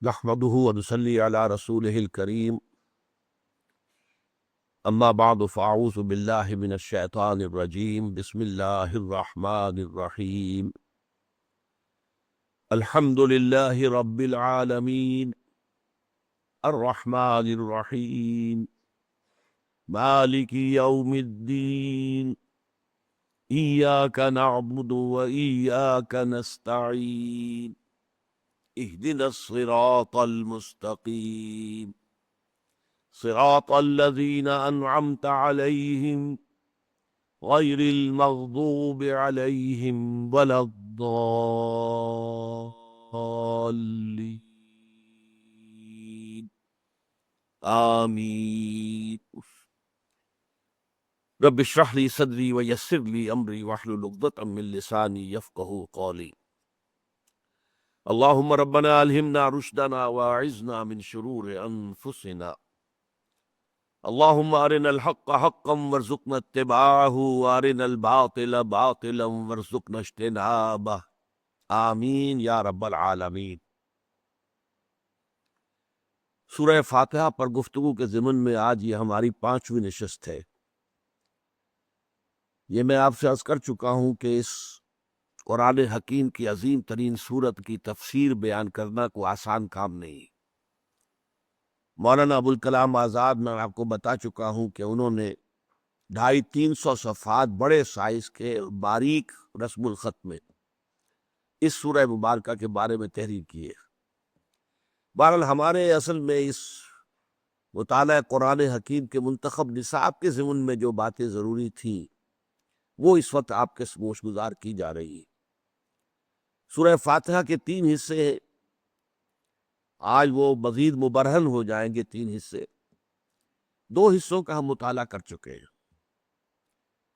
نحمده ونصلي على رسوله الكريم اما بعد فاعوذ بالله من الشيطان الرجيم بسم الله الرحمن الرحيم الحمد لله رب العالمين الرحمن الرحيم مالك يوم الدين إياك نعبد وإياك نستعين اهدنا الصراط المستقيم صراط الذين أنعمت عليهم غير المغضوب عليهم ولا الضالين آمين رب اشرح لي صدري ويسر لي أمري واحلل عقدة من لساني يفقهوا قولي اللهم ربنا ألهمنا رشدنا واعذنا من شرور أنفسنا اللهم أرنا الحق حقا وارزقنا اتباعه وأرنا الباطل باطلا وارزقنا اجتنابه آمین یا رب العالمین۔ سورہ فاتحہ پر گفتگو کے ضمن میں آج یہ ہماری 5ویں نشست ہے۔ یہ میں آپ سے عرض کر چکا ہوں کہ اس قرآن حکیم کی عظیم ترین سورت کی تفسیر بیان کرنا کوئی آسان کام نہیں۔ مولانا ابوالکلام آزاد میں آپ کو بتا چکا ہوں کہ انہوں نے 250-300 صفحات بڑے سائز کے باریک رسم الخط میں اس سورہ مبارکہ کے بارے میں تحریر کی ہے۔ بہرحال ہمارے اصل میں اس مطالعہ قرآن حکیم کے منتخب نصاب کے ضمن میں جو باتیں ضروری تھیں وہ اس وقت آپ کے سموش گزار کی جا رہی ہے۔ سورہ فاتحہ کے 3 حصے ہیں، آج وہ مزید مبرہن ہو جائیں گے 3 حصے۔ 2 حصوں کا ہم مطالعہ کر چکے ہیں۔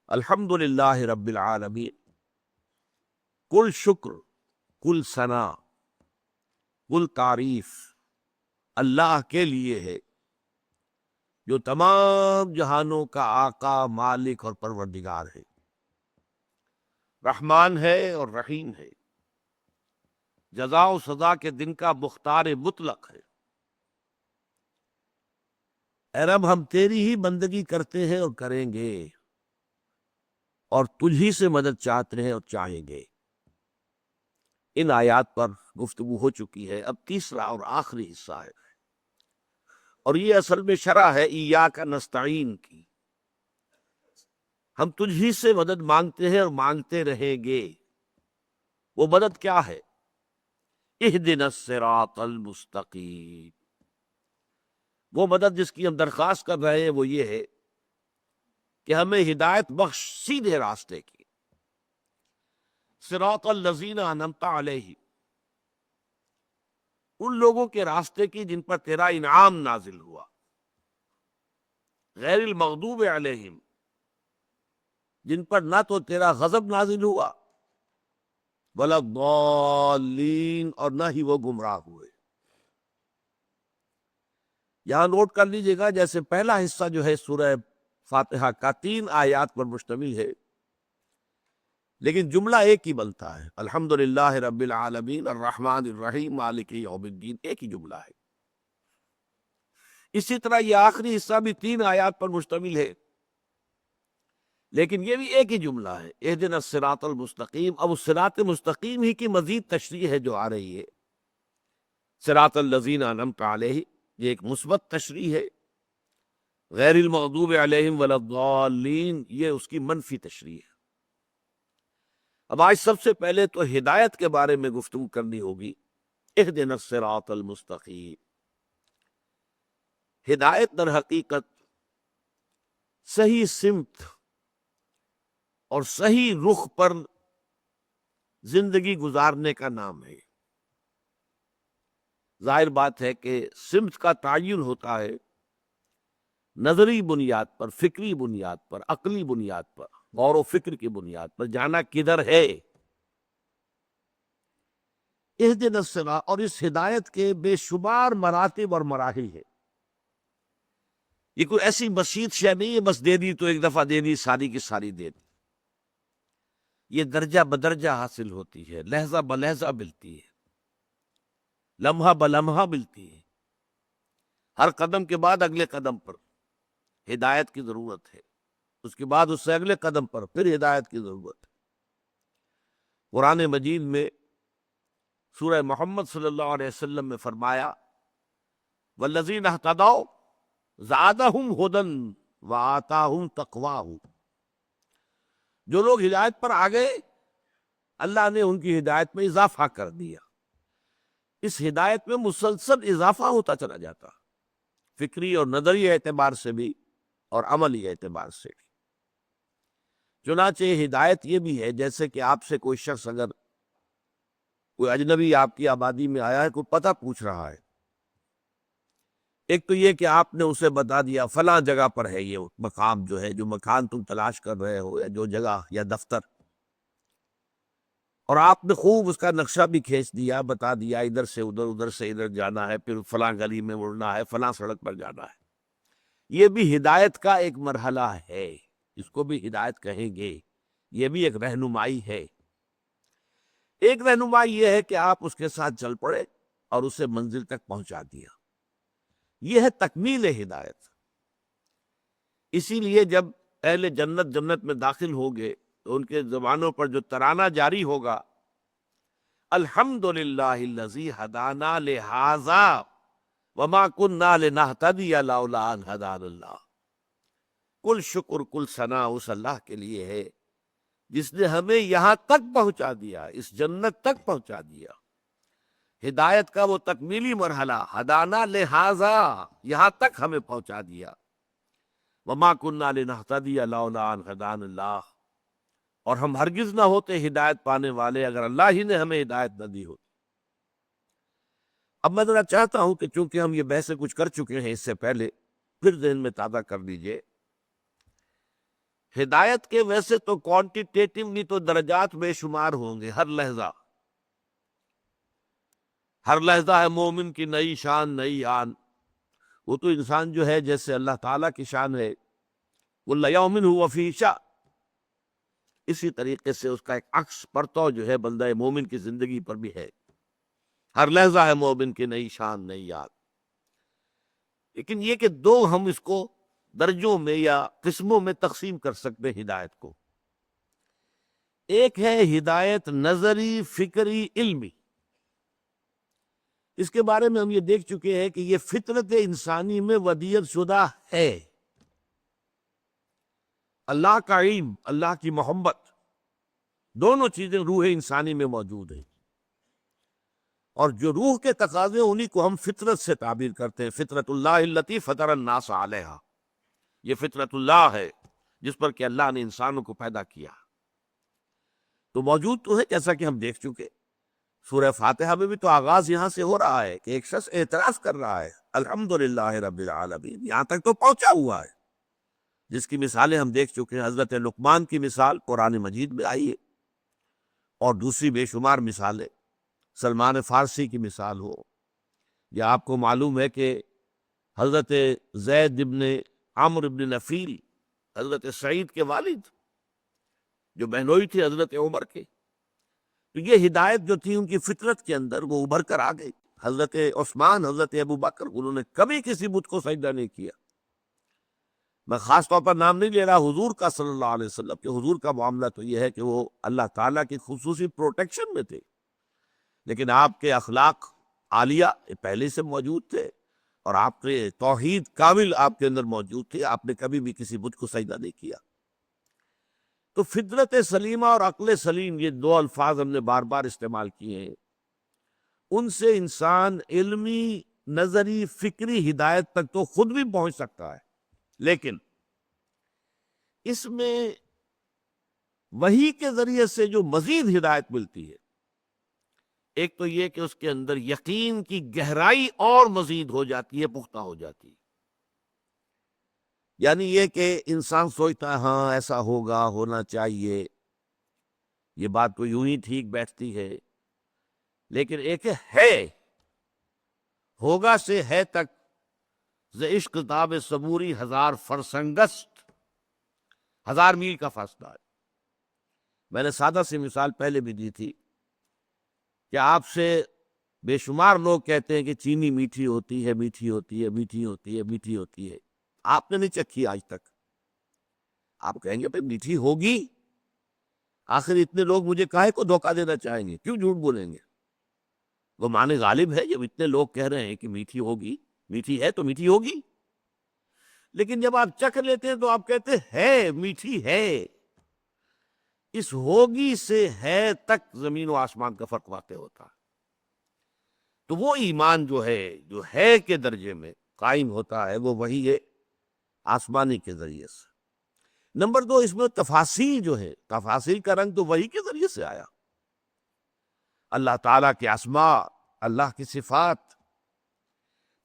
الحمدللہ رب العالمین، کل شکر، کل ثنا، کل تعریف اللہ کے لیے ہے جو تمام جہانوں کا آقا، مالک اور پروردگار ہے، رحمان ہے اور رحیم ہے، جزا و سزا کے دن کا مختار مطلق ہے۔ اے رب، ہم تیری ہی بندگی کرتے ہیں اور کریں گے، اور تجھی سے مدد چاہتے ہیں اور چاہیں گے۔ ان آیات پر گفتگو ہو چکی ہے، اب تیسرا اور آخری حصہ ہے، اور یہ اصل میں شرح ہے ایاک نستعین کی۔ ہم تجھی سے مدد مانگتے ہیں اور مانگتے رہیں گے۔ وہ مدد کیا ہے؟ اہدنا الصراط المستقیم۔ وہ مدد جس کی ہم درخواست کر رہے ہیں وہ یہ ہے کہ ہمیں ہدایت بخش سیدھے راستے کی، صراط الذین انعمت علیہم، ان لوگوں کے راستے کی جن پر تیرا انعام نازل ہوا، غیر المغضوب علیہم، جن پر نہ تو تیرا غضب نازل ہوا ولا الضالین، اور نہ ہی وہ گمراہ ہوئے۔ یہاں نوٹ کر لیجئے گا، جیسے پہلا حصہ جو ہے سورہ فاتحہ کا 3 آیات پر مشتمل ہے، لیکن جملہ ایک ہی بنتا ہے، الحمدللہ رب العالمین الرحمن الرحیم مالک یوم الدین، ایک ہی جملہ ہے۔ اسی طرح یہ آخری حصہ بھی 3 آیات پر مشتمل ہے، لیکن یہ بھی ایک ہی جملہ ہے، اہدنا الصراط المستقیم۔ اب اس صراط مستقیم ہی کی مزید تشریح ہے جو آ رہی ہے، صراط الذین انعمت علیہم، یہ ایک مثبت تشریح ہے، غیر المغضوب علیہم ولا الضالین یہ اس کی منفی تشریح ہے۔ اب آج سب سے پہلے تو ہدایت کے بارے میں گفتگو کرنی ہوگی، اہدنا الصراط المستقیم۔ ہدایت در حقیقت صحیح سمت اور صحیح رخ پر زندگی گزارنے کا نام ہے۔ ظاہر بات ہے کہ سمت کا تعین ہوتا ہے نظری بنیاد پر، فکری بنیاد پر، عقلی بنیاد پر، غور و فکر کی بنیاد پر، جانا کدھر ہے۔ اہدنا الصراط، اور اس ہدایت کے بے شمار مراتب اور مراحل ہے۔ یہ کوئی ایسی بسیط شے نہیں ہے بس دے دی تو ایک دفعہ دے دی، ساری کی ساری دے دی۔ یہ درجہ بدرجہ حاصل ہوتی ہے، لہجہ بلہجہ ملتی ہے۔ لمحہ بلمحہ ملتی ہے، ہر قدم کے بعد اگلے قدم پر ہدایت کی ضرورت ہے، اس کے بعد اس سے اگلے قدم پر پھر ہدایت کی ضرورت ہے۔ قرآن مجید میں سورہ محمد صلی اللہ علیہ وسلم میں فرمایا والذین اہتدوا زادہم ھدی وآتاہم تقواہم، جو لوگ ہدایت پر آ گئے اللہ نے ان کی ہدایت میں اضافہ کر دیا۔ اس ہدایت میں مسلسل اضافہ ہوتا چلا جاتا، فکری اور نظری اعتبار سے بھی اور عملی اعتبار سے بھی۔ چنانچہ ہدایت یہ بھی ہے جیسے کہ آپ سے کوئی شخص اگر کوئی اجنبی آپ کی آبادی میں آیا ہے، کوئی پتہ پوچھ رہا ہے، ایک تو یہ کہ آپ نے اسے بتا دیا فلاں جگہ پر ہے یہ مقام جو ہے، جو مکان تم تلاش کر رہے ہو یا جو جگہ یا دفتر، اور آپ نے خوب اس کا نقشہ بھی کھینچ دیا، بتا دیا ادھر سے ادھر، ادھر سے ادھر جانا ہے، پھر فلاں گلی میں مڑنا ہے، فلاں سڑک پر جانا ہے۔ یہ بھی ہدایت کا ایک مرحلہ ہے، اس کو بھی ہدایت کہیں گے، یہ بھی ایک رہنمائی ہے۔ ایک رہنمائی یہ ہے کہ آپ اس کے ساتھ چل پڑے اور اسے منزل تک پہنچا دیا، یہ ہے تکمیل ہدایت۔ اسی لیے جب اہل جنت جنت میں داخل ہو گئے تو ان کے زبانوں پر جو ترانہ جاری ہوگا الحمدللہ الذی ہدانا لہذا وما کننا لنہتدی لولا ان ہدانا اللہ، کل شکر کل ثنا اس اللہ کے لیے ہے جس نے ہمیں یہاں تک پہنچا دیا، اس جنت تک پہنچا دیا۔ ہدایت کا وہ تکمیلی مرحلہ ہدانا لہذا، یہاں تک ہمیں پہنچا دیا، وما کننا لنہتدی لولا ان ہدانا اللہ، اور ہم ہرگز نہ ہوتے ہدایت پانے والے اگر اللہ ہی نے ہمیں ہدایت نہ دی ہوتی۔ اب میں ذرا چاہتا ہوں کہ چونکہ ہم یہ بحثیں کچھ کر چکے ہیں اس سے پہلے، پھر ذہن میں تازہ کر لیجئے۔ ہدایت کے ویسے تو کوانٹیٹیٹیولی تو درجات بے شمار ہوں گے، ہر لحظہ ہے مومن کی نئی شان نئی آن۔ وہ تو انسان جو ہے جیسے اللہ تعالیٰ کی شان ہے کل یوم ہوا فی شأن، اسی طریقے سے اس کا ایک عکس پرتو جو ہے بندہ مومن کی زندگی پر بھی ہے، ہر لحظہ ہے مومن کی نئی شان نئی یاد۔ لیکن یہ کہ دو ہم اس کو درجوں میں یا قسموں میں تقسیم کر سکتے ہیں ہدایت کو۔ ایک ہے ہدایت نظری فکری علمی، اس کے بارے میں ہم یہ دیکھ چکے ہیں کہ یہ فطرت انسانی میں ودیعت شدہ ہے۔ اللہ کا علم، اللہ کی محبت، دونوں چیزیں روح انسانی میں موجود ہیں، اور جو روح کے تقاضے انہی کو ہم فطرت سے تعبیر کرتے ہیں۔ فطرت اللہ التی فطر الناس علیہا، یہ فطرت اللہ ہے جس پر کہ اللہ نے انسانوں کو پیدا کیا، تو موجود تو ہے جیسا کہ ہم دیکھ چکے۔ سورہ فاتحہ میں بھی تو آغاز یہاں سے ہو رہا ہے کہ ایک شخص اعتراف کر رہا ہے الحمدللہ رب العالمین، یہاں تک تو پہنچا ہوا ہے، جس کی مثالیں ہم دیکھ چکے ہیں۔ حضرت لقمان کی مثال قرآن مجید میں آئی ہے، اور دوسری بے شمار مثالیں، سلمان فارسی کی مثال ہو، یا آپ کو معلوم ہے کہ حضرت زید بن عمرو بن نفیل، حضرت سعید کے والد، جو بہنوئی تھے حضرت عمر کے، تو یہ ہدایت جو تھی ان کی فطرت کے اندر وہ ابھر کر آ گئی۔ حضرت عثمان، حضرت ابوبکر، انہوں نے کبھی کسی بت کو سجدہ نہیں کیا۔ میں خاص طور پر نام نہیں لے رہا حضور کا صلی اللہ علیہ وسلم، کہ حضور کا معاملہ تو یہ ہے کہ وہ اللہ تعالیٰ کی خصوصی پروٹیکشن میں تھے، لیکن آپ کے اخلاق عالیہ پہلے سے موجود تھے، اور آپ کے توحید کامل آپ کے اندر موجود تھی، آپ نے کبھی بھی کسی بت کو سجدہ نہیں کیا۔ تو فطرت سلیمہ اور عقل سلیم، یہ دو الفاظ ہم نے بار بار استعمال کیے ہیں، ان سے انسان علمی نظری فکری ہدایت تک تو خود بھی پہنچ سکتا ہے، لیکن اس میں وحی کے ذریعے سے جو مزید ہدایت ملتی ہے، ایک تو یہ کہ اس کے اندر یقین کی گہرائی اور مزید ہو جاتی ہے، پختہ ہو جاتی ہے۔ یعنی یہ کہ انسان سوچتا ہے ہاں ایسا ہوگا، ہونا چاہیے، یہ بات تو یوں ہی ٹھیک بیٹھتی ہے، لیکن ایک ہے، ہوگا سے ہے تک ز عشق تاب صبوری ہزار فرسنگست، 1000 میل کا فاصلہ ہے۔ میں نے سادہ سی مثال پہلے بھی دی تھی کہ آپ سے بے شمار لوگ کہتے ہیں کہ چینی میٹھی ہوتی ہے، میٹھی ہوتی ہے، میٹھی ہوتی ہے، میٹھی ہوتی ہے، آپ نے نہیں چکھی آج تک۔ آپ کہیں گے بھائی میٹھی ہوگی، آخر اتنے لوگ مجھے کاہے کو دھوکہ دینا چاہیں گے، کیوں جھوٹ بولیں گے؟ وہ معنی غالب ہے، جب اتنے لوگ کہہ رہے ہیں کہ میٹھی ہوگی، میٹھی ہے تو میٹھی ہوگی، لیکن جب آپ چکھ لیتے ہیں تو آپ کہتے ہیں ہے میٹھی ہے۔ اس ہوگی سے ہے تک زمین و آسمان کا فرق واقع ہوتا ہے۔ تو وہ ایمان جو ہے کے درجے میں قائم ہوتا ہے، وہ وہی ہے آسمانی کے ذریعے سے۔ نمبر دو، اس میں تفاصیل جو ہے، تفاصیل کا رنگ تو وہی کے ذریعے سے آیا، اللہ تعالیٰ کے اسماء، اللہ کی صفات،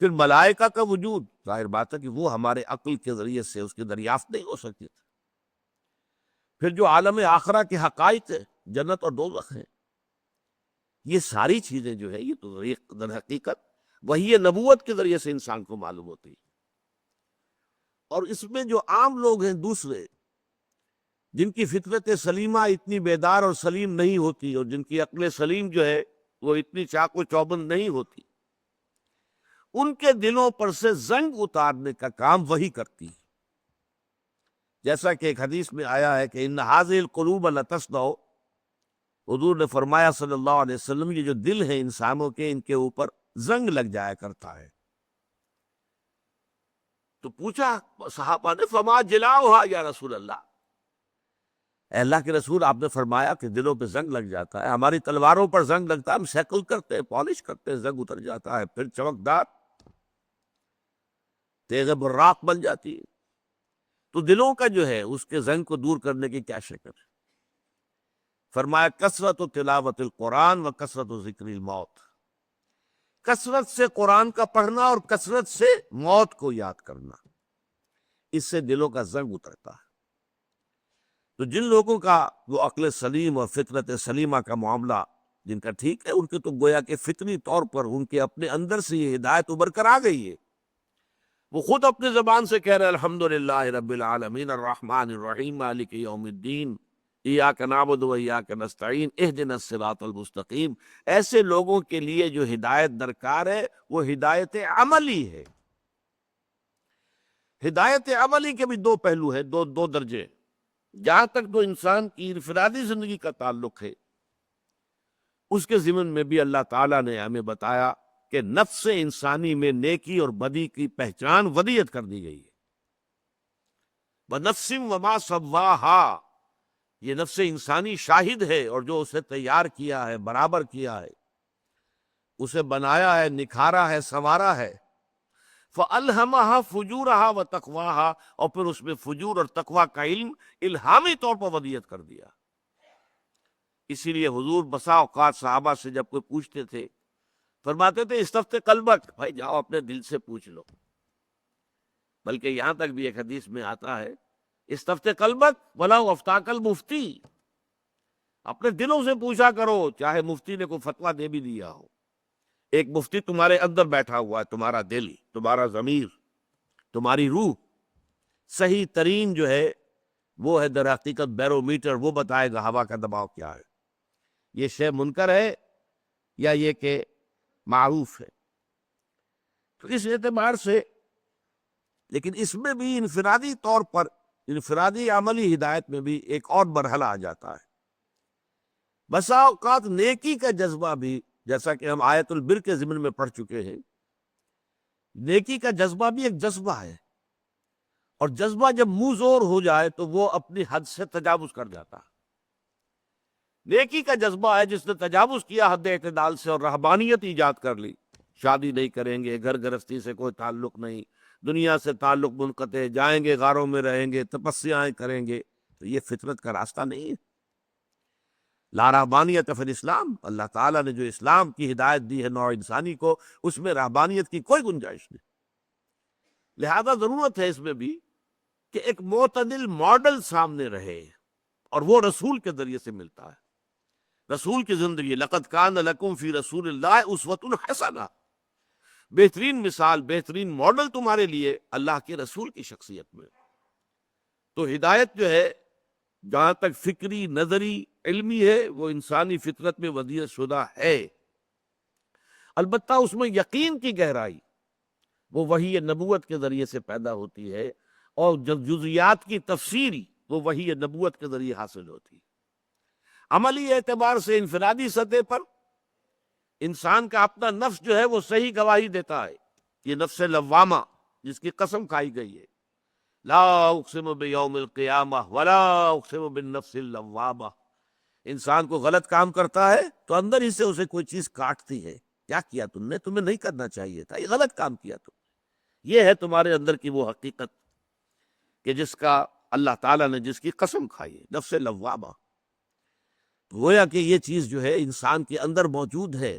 پھر ملائکہ کا وجود، ظاہر بات ہے کہ وہ ہمارے عقل کے ذریعے سے اس کی دریافت نہیں ہو سکتی تھی۔ پھر جو عالم آخرہ کے حقائق ہے، جنت اور دوزخ ہیں، یہ ساری چیزیں جو ہے یہ تو در حقیقت وحی نبوت کے ذریعے سے انسان کو معلوم ہوتی ہے۔ اور اس میں جو عام لوگ ہیں دوسرے، جن کی فطرت سلیمہ اتنی بیدار اور سلیم نہیں ہوتی، اور جن کی عقل سلیم جو ہے وہ اتنی چاق و چوبند نہیں ہوتی، ان کے دلوں پر سے زنگ اتارنے کا کام وہی کرتی ہے۔ جیسا کہ ایک حدیث میں آیا ہے کہ ان ھذہ القلوب لتصدع، حضور نے فرمایا صلی اللہ علیہ وسلم، یہ جو دل ہیں انسانوں کے، ان کے اوپر زنگ لگ جایا کرتا ہے۔ تو پوچھا صحابہ نے، فما جلاؤھا یا رسول اللہ، اے اللہ کے رسول، آپ نے فرمایا کہ دلوں پہ زنگ لگ جاتا ہے، ہماری تلواروں پر زنگ لگتا ہے، ہم سیکل کرتے ہیں، پالش کرتے ہیں، زنگ اتر جاتا ہے، پھر چمکدار تیغ براق بن جاتی ہے۔ تو دلوں کا جو ہے اس کے زنگ کو دور کرنے کی کیا شکل ہے؟ فرمایا کثرت و تلاوت القرآن و کثرت و ذکر الموت، کثرت سے قرآن کا پڑھنا اور کثرت سے موت کو یاد کرنا، اس سے دلوں کا زنگ اترتا ہے۔ تو جن لوگوں کا وہ عقل سلیم اور فطرت سلیمہ کا معاملہ جن کا ٹھیک ہے، ان کے تو گویا کہ فطری طور پر ان کے اپنے اندر سے یہ ہدایت ابھر کر آ گئی ہے، وہ خود اپنے زبان سے کہہ رہے الحمدللہ رب العالمین الرحمن الرحیم مالک یوم الدین ایاک نعبد و ایاک نستعین اہدنا الصراط المستقیم۔ ایسے لوگوں کے لیے جو ہدایت درکار ہے وہ ہدایت عملی ہے۔ ہدایت عملی کے بھی دو پہلو ہیں، دو درجے۔ جہاں تک تو انسان کی انفرادی زندگی کا تعلق ہے، اس کے ضمن میں بھی اللہ تعالیٰ نے ہمیں بتایا کہ نفس انسانی میں نیکی اور بدی کی پہچان ودیت کر دی گئی ہے۔ وَنَفْسٍ وَمَا سَوَّاهَا، یہ نفس انسانی شاہد ہے، اور جو اسے تیار کیا ہے، برابر کیا ہے، اسے بنایا ہے، نکھارا ہے، سنوارا ہے۔ فَأَلْهَمَهَا فُجُورَهَا وَتَقْوَاهَا، اور پھر اس میں فجور اور تقوی کا علم الہامی طور پر ودیت کر دیا۔ اسی لیے حضور بسا اوقات صحابہ سے جب کوئی پوچھتے تھے، فرماتے تھے استفت قلبک، بھائی جاؤ اپنے دل سے پوچھ لو۔ بلکہ یہاں تک بھی ایک حدیث میں آتا ہے استفت قلبک ولاؤ افتاک المفتی، اپنے دلوں سے پوچھا کرو، چاہے مفتی نے کوئی فتویٰ دے بھی دیا ہو۔ ایک مفتی تمہارے اندر بیٹھا ہوا ہے، تمہارا دل، تمہارا ضمیر، تمہاری روح، صحیح ترین جو ہے وہ ہے در حقیقت بیرومیٹر، وہ بتائے گا ہوا کا دباؤ کیا ہے، یہ شے منکر ہے یا یہ کہ معروف ہے۔ تو اس اعتبار سے، لیکن اس میں بھی انفرادی طور پر، انفرادی عملی ہدایت میں بھی ایک اور مرحلہ آ جاتا ہے۔ بسا اوقات نیکی کا جذبہ بھی، جیسا کہ ہم آیت البر کے ضمن میں پڑھ چکے ہیں، نیکی کا جذبہ بھی ایک جذبہ ہے، اور جذبہ جب منہ زور ہو جائے تو وہ اپنی حد سے تجاوز کر جاتا ہے۔ نیکی کا جذبہ ہے جس نے تجاوز کیا حد اعتدال سے اور رہبانیت ایجاد کر لی، شادی نہیں کریں گے، گھر گرستی سے کوئی تعلق نہیں، دنیا سے تعلق منقطع، جائیں گے غاروں میں رہیں گے، تپسیاں کریں گے، تو یہ فطرت کا راستہ نہیں ہے۔ لا رہبانیت فی الاسلام، اللہ تعالیٰ نے جو اسلام کی ہدایت دی ہے نوع انسانی کو، اس میں رہبانیت کی کوئی گنجائش نہیں۔ لہذا ضرورت ہے اس میں بھی کہ ایک معتدل ماڈل سامنے رہے، اور وہ رسول کے ذریعے سے ملتا ہے۔ رسول کی زندگی، لقد کان لکم فی رسول اللہ اسوۃ حسنہ، بہترین مثال، بہترین ماڈل تمہارے لیے اللہ کے رسول کی شخصیت میں۔ تو ہدایت جو ہے جہاں تک فکری، نظری، علمی ہے، وہ انسانی فطرت میں ودیعت شدہ ہے، البتہ اس میں یقین کی گہرائی وہ وحی نبوت کے ذریعے سے پیدا ہوتی ہے، اور جب جزیات کی تفسیر وہ وحی نبوت کے ذریعے حاصل ہوتی ہے۔ عملی اعتبار سے انفرادی سطح پر انسان کا اپنا نفس جو ہے وہ صحیح گواہی دیتا ہے، یہ نفس لوامہ جس کی قسم کھائی گئی ہے، لا اقسم بیوم القیامہ ولا اقسم بالنفس اللوامہ۔ انسان کو غلط کام کرتا ہے تو اندر ہی سے اسے کوئی چیز کاٹتی ہے، کیا کیا تم نے، تمہیں نہیں کرنا چاہیے تھا، یہ غلط کام کیا تم۔ یہ ہے تمہارے اندر کی وہ حقیقت کہ جس کا اللہ تعالیٰ نے جس کی قسم کھائی ہے، نفس لوامہ۔ گویا کہ یہ چیز جو ہے انسان کے اندر موجود ہے،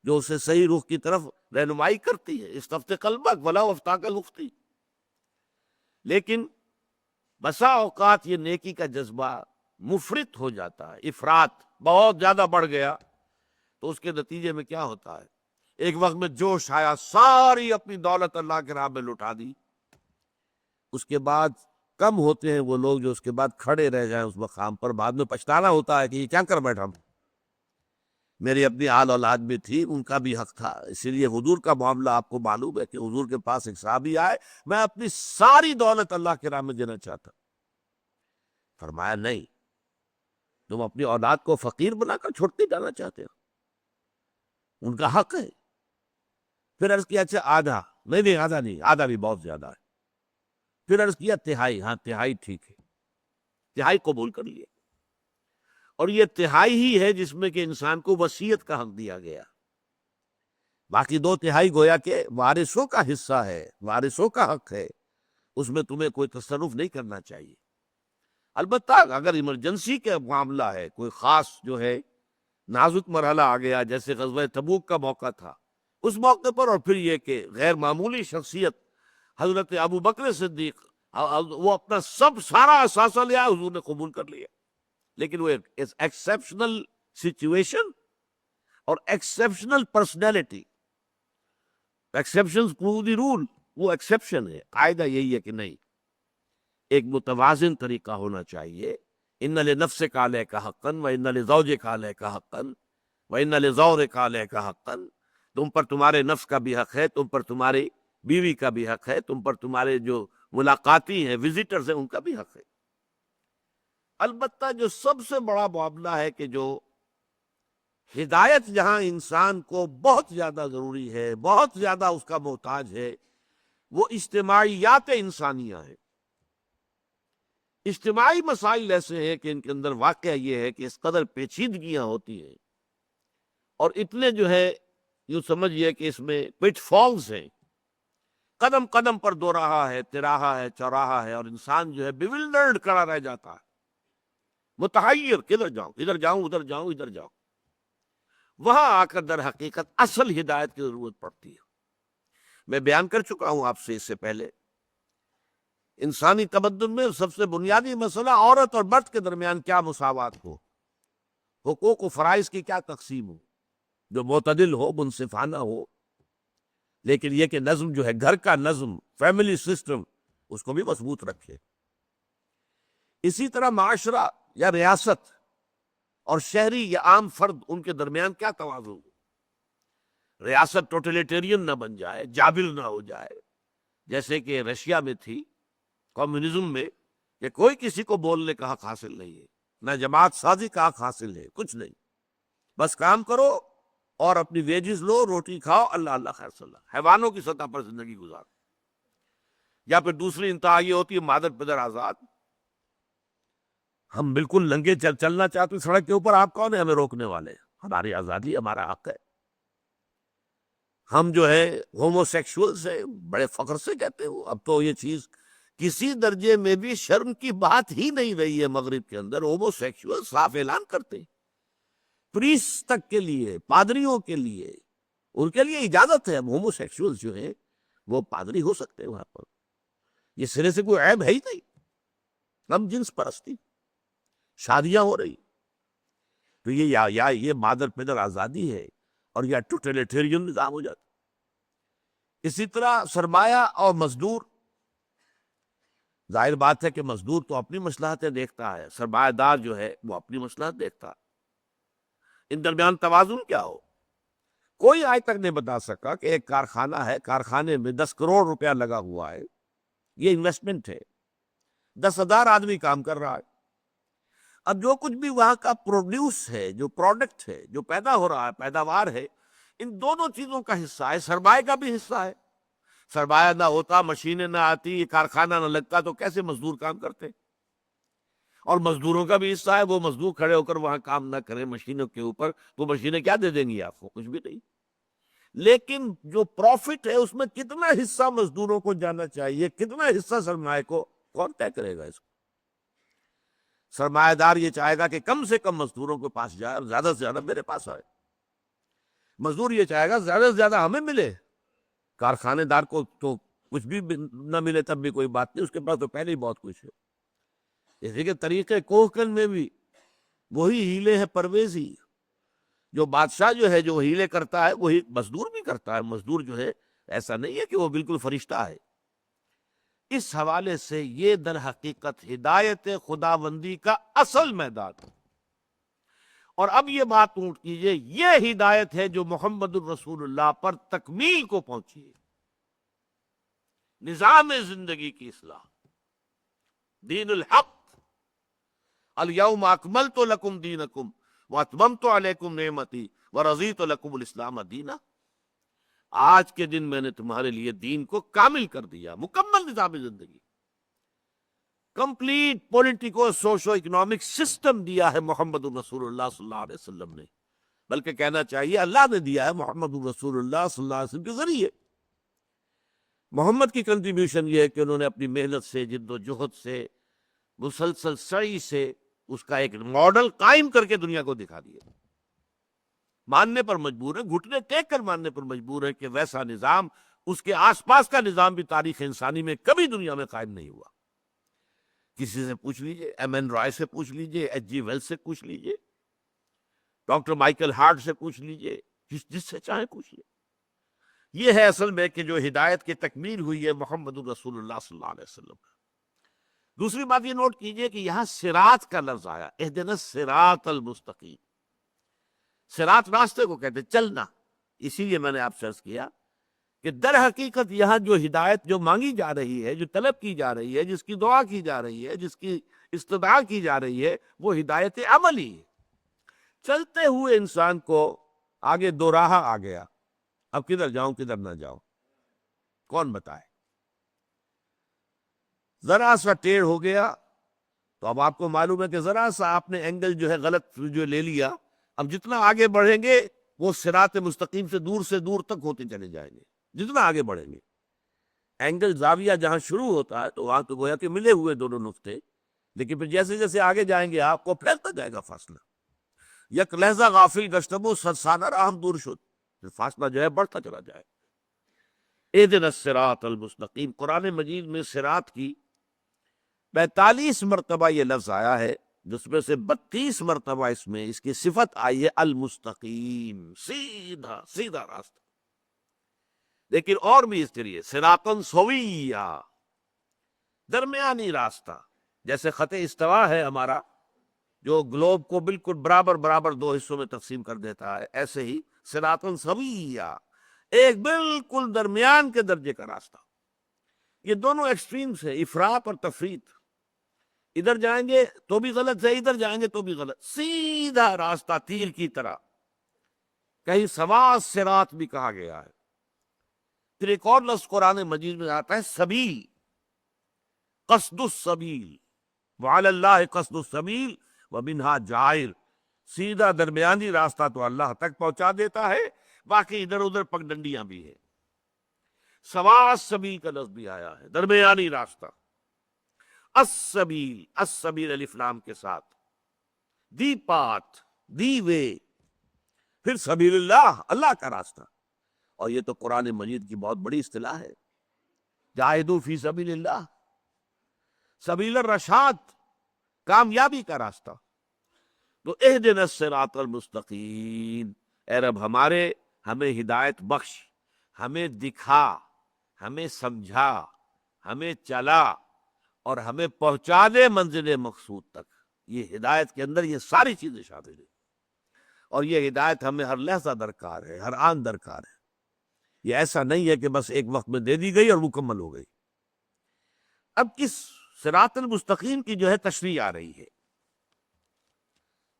جو اسے صحیح رخ کی طرف رہنمائی کرتی ہے، استفت قلبک ولا افتاک المفتی۔ لیکن بسا اوقات یہ نیکی کا جذبہ مفرط ہو جاتا ہے، افراط بہت زیادہ بڑھ گیا، تو اس کے نتیجے میں کیا ہوتا ہے، ایک وقت میں جوش آیا، ساری اپنی دولت اللہ کے راہ میں لٹا دی، اس کے بعد کم ہوتے ہیں وہ لوگ جو اس کے بعد کھڑے رہ جائیں اس مقام پر، بعد میں پچھتانا ہوتا ہے کہ یہ کیا کر بیٹھا ہوں، میری اپنی آل اولاد بھی تھی، ان کا بھی حق تھا۔ اسی لیے حضور کا معاملہ آپ کو معلوم ہے کہ حضور کے پاس ایک صحابی آئے، میں اپنی ساری دولت اللہ کے راہ میں دینا چاہتا، فرمایا نہیں، تم اپنی اولاد کو فقیر بنا کر چھوڑتے جانا چاہتے ہو، ان کا حق ہے۔ پھر عرض کیا اچھا آدھا، نہیں آدھا نہیں، آدھا بھی بہت زیادہ ہے۔ پھر عرض کیا تہائی، ہاں تہائی ٹھیک ہے، تہائی قبول کر لیے، اور یہ تہائی ہی ہے جس میں کہ انسان کو وصیت کا حق دیا گیا، باقی دو تہائی گویا کہ وارثوں کا حصہ ہے، وارثوں کا حق ہے، اس میں تمہیں کوئی تصرف نہیں کرنا چاہیے۔ البتہ اگر ایمرجنسی کا معاملہ ہے، کوئی خاص جو ہے نازک مرحلہ آ گیا، جیسے غزوہ تبوک کا موقع تھا، اس موقع پر، اور پھر یہ کہ غیر معمولی شخصیت حضرت ابو بکر صدیق، وہ اپنا سب سارا اثاثہ لیا، حضور نے قبول کر لیا، لیکن وہ ایکسیپشنل سچویشن اور exceptional personality, exception prove the role, وہ ایکسیپشن ہے، قاعدہ یہی ہے کہ نہیں، ایک متوازن طریقہ ہونا چاہیے، ان لنفسک علیک حقا وان لزوجک علیک حقا وان لزورک علیک حقا، تم پر تمہارے نفس کا بھی حق ہے، تم پر تمہاری بیوی کا بھی حق ہے، تم پر تمہارے جو ملاقاتی ہیں، وزٹرز ہیں، ان کا بھی حق ہے۔ البتہ جو سب سے بڑا معاملہ ہے کہ جو ہدایت جہاں انسان کو بہت زیادہ ضروری ہے، بہت زیادہ اس کا محتاج ہے، وہ اجتماعیات انسانیہ ہیں۔ اجتماعی مسائل ایسے ہیں کہ ان کے اندر واقعہ یہ ہے کہ اس قدر پیچیدگیاں ہوتی ہیں، اور اتنے جو ہے یوں سمجھئے کہ اس میں پٹ فالز ہیں، قدم قدم پر دو راہا ہے، تراہا ہے، چوراہا ہے، اور انسان جو ہے بیولڈرڈ کھڑا رہ جاتا ہے، متحیر، کدھر جاؤں، ادھر جاؤں، ادھر جاؤں، ادھر جاؤں۔ وہاں آ کر در حقیقت اصل ہدایت کی ضرورت پڑتی ہے۔ میں بیان کر چکا ہوں آپ سے اس سے پہلے، انسانی تمدن میں سب سے بنیادی مسئلہ عورت اور مرد کے درمیان کیا مساوات ہو، حقوق و فرائض کی کیا تقسیم ہو، جو معتدل ہو، منصفانہ ہو، لیکن یہ کہ نظم جو ہے، گھر کا نظم، فیملی سسٹم، اس کو بھی مضبوط رکھے۔ اسی طرح معاشرہ یا ریاست اور شہری یا عام فرد، ان کے درمیان کیا توازن ہو، ریاست ٹوٹلیٹیرین نہ بن جائے، جابر نہ ہو جائے، جیسے کہ رشیا میں تھی کمیونزم میں، کہ کوئی کسی کو بولنے کا حق حاصل نہیں ہے، نہ جماعت سازی کا حق حاصل ہے، کچھ نہیں، بس کام کرو اور اپنی ویجز لو، روٹی کھاؤ، اللہ اللہ خیر صلی اللہ، حیوانوں کی سطح پر زندگی گزارو۔ یا پھر دوسری انتہا یہ ہوتی ہے مادر پدر آزاد، ہم بالکل ننگے چلنا چاہتے سڑک کے اوپر، آپ کون ہیں ہمیں روکنے والے، ہماری آزادی، ہمارا حق ہے۔ ہم جو ہے ہومو سیکشول سے بڑے فخر سے کہتے ہیں، اب تو یہ چیز کسی درجے میں بھی شرم کی بات ہی نہیں رہی ہے، مغرب کے اندر ہومو سیکشول صاف اعلان کرتے ہیں، پریس تک کے لیے، پادریوں کے لیے، ان کے لیے اجازت ہے، اب ہومو سیکشول جو ہیں وہ پادری ہو سکتے ہیں وہاں پر، یہ سرے سے کوئی عیب ہے ہی نہیں، ہم جنس پرستی، شادیاں ہو رہی، تو یہ یا یہ مادر پدر آزادی ہے، اور یا ٹوٹلیٹیرین نظام ہو جاتا۔ اسی طرح سرمایہ اور مزدور، ظاہر بات ہے کہ مزدور تو اپنی مصلحتیں دیکھتا ہے، سرمایہ دار جو ہے وہ اپنی مصلحت دیکھتا ہے، ان درمیان توازن کیا ہو، کوئی آج تک نہیں بتا سکا کہ ایک کارخانہ ہے، کارخانے میں 10 کروڑ روپیہ لگا ہوا ہے، یہ انویسٹمنٹ ہے، 10,000 آدمی کام کر رہا ہے، اب جو کچھ بھی وہاں کا پروڈیوس ہے، جو پروڈکٹ ہے، جو پیدا ہو رہا ہے، پیداوار ہے، ان دونوں چیزوں کا حصہ ہے، سرمایہ کا بھی حصہ ہے۔ سرمایہ نہ ہوتا، مشینیں نہ آتی، یہ کارخانہ نہ لگتا تو کیسے مزدور کام کرتے؟ اور مزدوروں کا بھی حصہ ہے، وہ مزدور کھڑے ہو کر وہاں کام نہ کریں مشینوں کے اوپر تو مشینیں کیا دے دیں گی آپ کو؟ کچھ بھی نہیں۔ لیکن جو پروفٹ ہے اس میں کتنا حصہ مزدوروں کو جانا چاہیے، کتنا حصہ سرمایہ کو، کون طے کرے گا اس کو؟ سرمایہ دار یہ چاہے گا کہ کم سے کم مزدوروں کے پاس جائے اور زیادہ سے زیادہ میرے پاس آئے، مزدور یہ چاہے گا زیادہ سے زیادہ ہمیں ملے، کارخانے دار کو تو کچھ بھی نہ ملے تب بھی کوئی بات نہیں، اس کے پاس تو پہلے ہی بہت کچھ ہے۔ اسی کے طریقے کوہکن میں بھی وہی ہیلے ہیں پرویزی، جو بادشاہ جو ہے جو ہیلے کرتا ہے وہی مزدور بھی کرتا ہے، مزدور جو ہے ایسا نہیں ہے کہ وہ بالکل فرشتہ ہے۔ اس حوالے سے یہ در حقیقت ہدایت خداوندی کا اصل میدان ہے۔ اور اب یہ بات نوٹ کیجئے، یہ ہدایت ہے جو محمد الرسول اللہ پر تکمیل کو پہنچی ہے، نظام زندگی کی اصلاح، دین الحق، الیوم اکملت لکم دینکم واتممت علیکم نعمتی ورضیت لکم الاسلام دینا۔ آج کے دن میں نے تمہارے لیے دین کو کامل کر دیا، مکمل نظام زندگی، complete politico socio economic system دیا ہے محمد الرسول اللہ صلی اللہ علیہ وسلم نے، بلکہ کہنا چاہیے اللہ نے دیا ہے محمد الرسول اللہ صلی اللہ علیہ وسلم کے ذریعے۔ محمد کی کنٹریبیوشن یہ ہے کہ انہوں نے اپنی محنت سے، جد و جہد سے، مسلسل سعی سے اس کا ایک ماڈل قائم کر کے دنیا کو دکھا دیا۔ ماننے پر مجبور ہے، گھٹنے ٹیک کر ماننے پر مجبور ہے کہ ویسا نظام، اس کے آس پاس کا نظام بھی تاریخ انسانی میں کبھی دنیا میں قائم نہیں ہوا۔ کسی سے پوچھ لیجئے، ایم این رائے سے پوچھ لیجئے، ایچ جی ویلس سے پوچھ لیجئے، ڈاکٹر مائیکل ہارٹ سے پوچھ لیجئے، جس سے چاہے پوچھئے۔ یہ ہے اصل میں کہ جو ہدایت کی تکمیل ہوئی ہے محمد الرسول اللہ صلی اللہ علیہ وسلم۔ دوسری بات یہ نوٹ کیجئے کہ یہاں صراط کا لفظ آیا، اہدنا الصراط المستقیم۔ صراط راستے کو کہتے چلنا، اسی لیے میں نے آپ سے عرض کیا کہ در حقیقت یہاں جو ہدایت جو مانگی جا رہی ہے، جو طلب کی جا رہی ہے، جس کی دعا کی جا رہی ہے، جس کی استدعا کی جا رہی ہے، وہ ہدایت عملی ہے۔ چلتے ہوئے انسان کو آگے دو راہ آ گیا، اب کدھر جاؤں کدھر نہ جاؤں، کون بتائے؟ ذرا سا ٹیڑھ ہو گیا تو اب آپ کو معلوم ہے کہ ذرا سا آپ نے اینگل جو ہے غلط جو لے لیا، اب جتنا آگے بڑھیں گے وہ صراط مستقیم سے دور تک ہوتے چلے جائیں گے، جتنا آگے بڑھیں گے۔ اینگل زاویہ جہاں شروع ہوتا ہے تو وہاں تو گویا کہ ملے ہوئے دونوں نقطے، لیکن پھر جیسے جیسے آگے جائیں گے آپ کو پھیلتا جائے گا فاصلہ۔ یک لحظہ غافل گشتبو صد سالہ راہم دور شد، پھر فاصلہ جو ہے بڑھتا چلا جائے۔ اہدنا الصراط المستقیم، قرآن مجید میں صراط کی 45 مرتبہ یہ لفظ آیا ہے، جس میں سے 32 مرتبہ اس میں اس کی صفت آئی ہے المستقیم، سیدھا سیدھا راستہ۔ لیکن اور بھی اس طریقے صراطاً سویّا، درمیانی راستہ، جیسے خط استوا ہے ہمارا جو گلوب کو بالکل برابر برابر دو حصوں میں تقسیم کر دیتا ہے، ایسے ہی صراطاً سویّا، ایک بالکل درمیان کے درجے کا راستہ۔ یہ دونوں ایکسٹریمز ہیں، افراط اور تفریط، ادھر جائیں گے تو بھی غلط ہے، ادھر جائیں گے تو بھی غلط، سیدھا راستہ تیر کی طرح۔ کہیں سوا صراط بھی کہا گیا ہے۔ پھر ایک اور لفظ قرآن مجید میں آتا ہے سبیل، قصد السبیل، وعلی اللہ قصد السبیل ومنہا جائر، سیدھا درمیانی راستہ تو اللہ تک پہنچا دیتا ہے، باقی ادھر ادھر پگڈنڈیاں بھی ہیں۔ سوا السبیل کا لفظ بھی آیا ہے، درمیانی راستہ۔ السبیل، السبیل الف لام کے ساتھ، دی پاتھ، دی وے۔ پھر سبیل اللہ، اللہ کا راستہ، اور یہ تو قرآن مجید کی بہت بڑی اصطلاح ہے، جاہدوا فی سبیل اللہ، سبیل الرشاد، کامیابی کا راستہ۔ تو اہدنا الصراط المستقیم، اے رب ہمارے، ہمیں ہدایت بخش، ہمیں دکھا، ہمیں سمجھا، ہمیں چلا، اور ہمیں پہنچا دے منزل مقصود تک۔ یہ ہدایت کے اندر یہ ساری چیزیں شامل ہیں۔ اور یہ ہدایت ہمیں ہر لحظہ درکار ہے، ہر آن درکار ہے۔ یہ ایسا نہیں ہے کہ بس ایک وقت میں دے دی گئی اور مکمل ہو گئی۔ اب کس صراط المستقیم کی جو ہے تشریح آ رہی ہے،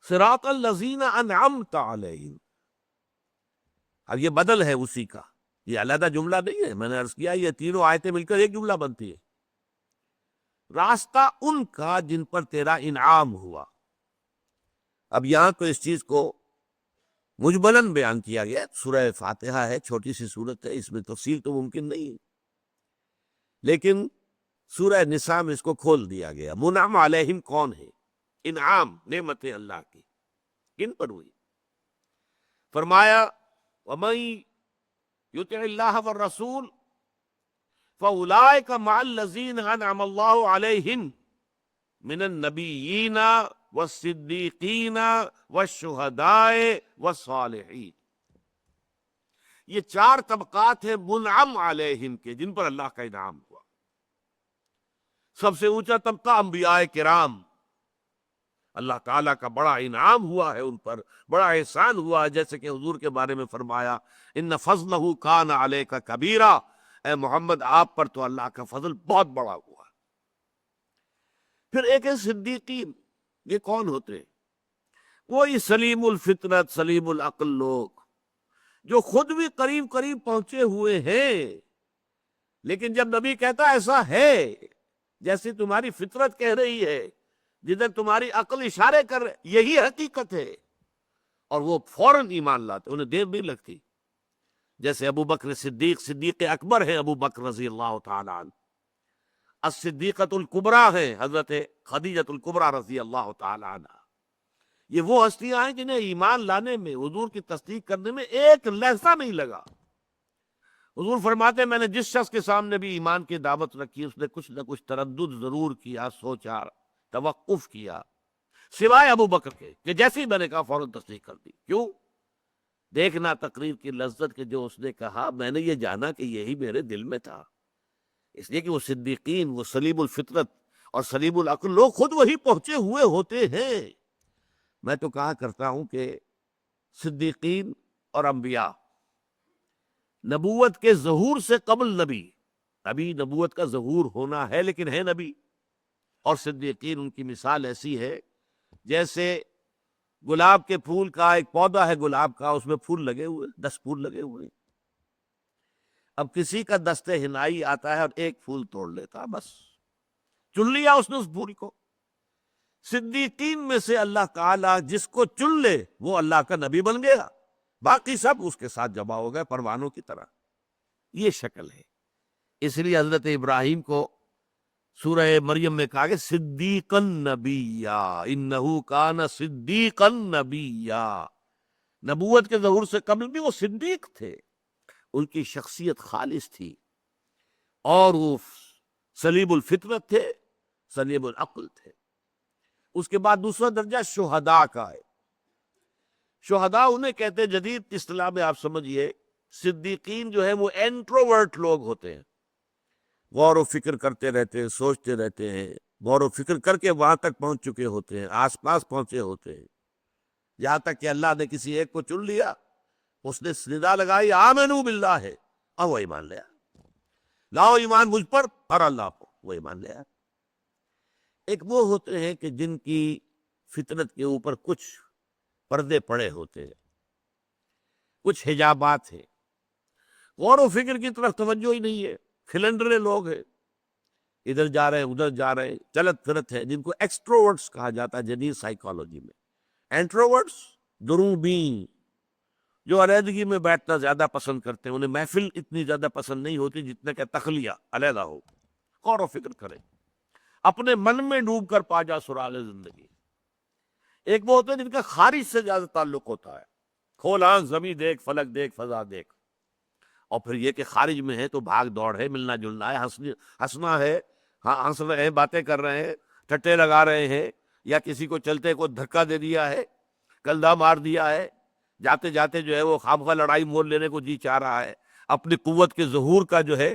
صراط الذین انعمت علیہم۔ اب یہ بدل ہے اسی کا، یہ علیحدہ جملہ نہیں ہے، میں نے عرض کیا یہ تینوں آیتیں مل کر ایک جملہ بنتی ہے۔ راستہ ان کا جن پر تیرا انعام ہوا۔ اب یہاں تو اس چیز کو مجملاً بیان کیا گیا، سورہ فاتحہ ہے، چھوٹی سی سورت ہے، اس میں تفصیل تو ممکن نہیں ہے، لیکن سورہ نساء میں اس کو کھول دیا گیا۔ منعم علیہم کون ہے؟ انعام، نعمتیں اللہ کی کن پر ہوئی؟ فرمایا وَمَن يُطِعِ اللَّهَ وَالرَّسُولَ فَأُولَٰئِكَ مَعَ الَّذِينَ أَنْعَمَ اللَّهُ عَلَيْهِمْ مِنَ النَّبِيِّينَ وَالصِّدِّيقِينَ وَالشُّهَدَاءِ وَالصَّالِحِينَ۔ یہ چار طبقات ہیں منعم علیہم کے، جن پر اللہ کا انعام ہوا۔ سب سے اونچا طبقہ انبیاء کرام، اللہ تعالیٰ کا بڑا انعام ہوا ہے ان پر، بڑا احسان ہوا ہے، جیسے کہ حضور کے بارے میں فرمایا ان فضلہ کان علیک کبیرا، اے محمد آپ پر تو اللہ کا فضل بہت بڑا ہوا۔ پھر ایک ہے صدیقین، یہ کون ہوتے ہیں؟ وہی سلیم الفطرت سلیم العقل لوگ، جو خود بھی قریب قریب پہنچے ہوئے ہیں، لیکن جب نبی کہتا ایسا ہے جیسے تمہاری فطرت کہہ رہی ہے، جدھر تمہاری عقل اشارے کر رہے، یہی حقیقت ہے، اور وہ فوراً ایمان لاتے، انہیں دیر نہیں لگتی۔ جیسے ابو بکر صدیق، صدیق اکبر ہیں ابو بکر رضی اللہ تعالیٰ عنہ، الصدیقۃ الکبریٰ ہیں حضرت خدیجۃ الکبریٰ رضی اللہ تعالیٰ عنہ۔ یہ وہ ہستیاں ہیں جنہیں ایمان لانے میں، حضور کی تصدیق کرنے میں ایک لحظہ نہیں لگا۔ حضور فرماتے ہیں میں نے جس شخص کے سامنے بھی ایمان کی دعوت رکھی، اس نے کچھ نہ کچھ تردد ضرور کیا، سوچا، توقف کیا، سوائے ابو بکر کے کہ جیسے ہی میں نے کہا فوراً تصدیق کر دی۔ کیوں؟ دیکھنا تقریر کی لذت کے جو اس نے کہا، میں نے یہ جانا کہ یہی میرے دل میں تھا، اس لیے کہ وہ صدیقین، وہ سلیم الفطرت اور سلیم العقل لوگ خود وہی پہنچے ہوئے ہوتے ہیں۔ میں تو کہا کرتا ہوں کہ صدیقین اور انبیاء نبوت کے ظہور سے قبل نبی، ابھی نبوت کا ظہور ہونا ہے لیکن ہے نبی، اور صدیقین ان کی مثال ایسی ہے جیسے گلاب کے پھول کا ایک پودا ہے، گلاب کا، اس میں پھول لگے ہوئے، 10 پھول لگے ہوئے، اب کسی کا دستے ہنائی آتا ہے اور ایک پھول توڑ لیتا، بس چن لیا اس نے اس پھول کو۔ صدیقین میں سے اللہ تعالیٰ جس کو چن لے وہ اللہ کا نبی بن گیا، باقی سب اس کے ساتھ جمع ہو گئے پروانوں کی طرح۔ یہ شکل ہے، اس لیے حضرت ابراہیم کو سورہ مریم میں کہا کہ صدیقا نبیّا، انہ کان صدیقا نبیّا، نبوت کے ظہور سے قبل بھی وہ صدیق تھے، ان کی شخصیت خالص تھی، اور وہ سلیم الفطرت تھے، سلیم العقل تھے۔ اس کے بعد دوسرا درجہ شہداء کا ہے۔ شہداء انہیں کہتے ہیں، جدید اصطلاح میں آپ سمجھیے، صدیقین جو ہیں وہ انٹروورٹ لوگ ہوتے ہیں، غور و فکر کرتے رہتے ہیں، سوچتے رہتے ہیں، غور و فکر کر کے وہاں تک پہنچ چکے ہوتے ہیں، آس پاس پہنچے ہوتے ہیں، یہاں تک کہ اللہ نے کسی ایک کو چن لیا، اس نے ندا لگائی آمنو باللہ ہے، اور وہ ایمان لیا، لاؤ ایمان مجھ پر اور اللہ کو، وہ ایمان لیا۔ ایک وہ ہوتے ہیں کہ جن کی فطرت کے اوپر کچھ پردے پڑے ہوتے ہیں، کچھ حجابات ہیں، غور و فکر کی طرف توجہ ہی نہیں ہے، کھلنڈرے لوگ ہیں، ادھر جا رہے ہیں ادھر جا رہے ہیں، چلت پھرت ہے، جن کو ایکسٹروورٹس کہا جاتا ہے جدید سائیکالوجی میں۔ انٹروورٹس دروبین، جو علیحدگی میں بیٹھنا زیادہ پسند کرتے ہیں، انہیں محفل اتنی زیادہ پسند نہیں ہوتی جتنا کہ تخلیہ، علیحدہ ہو، غور و فکر کرے، اپنے من میں ڈوب کر پا جا سرال زندگی۔ ایک وہ ہوتے ہیں جن کا خارج سے زیادہ تعلق ہوتا ہے، کھول آنکھ زمیں دیکھ، فلک دیکھ، فضا دیکھ، اور پھر یہ کہ خارج میں ہے تو بھاگ دوڑ ہے، ملنا جلنا ہے، ہنسنا ہے، ہنس رہے ہیں، باتیں کر رہے ہیں، ٹٹے لگا رہے ہیں، یا کسی کو چلتے کو دھکا دے دیا ہے، کلدہ مار دیا ہے، جاتے جاتے جو ہے وہ خامخواہ لڑائی مول لینے کو جی چاہ رہا ہے، اپنی قوت کے ظہور کا جو ہے۔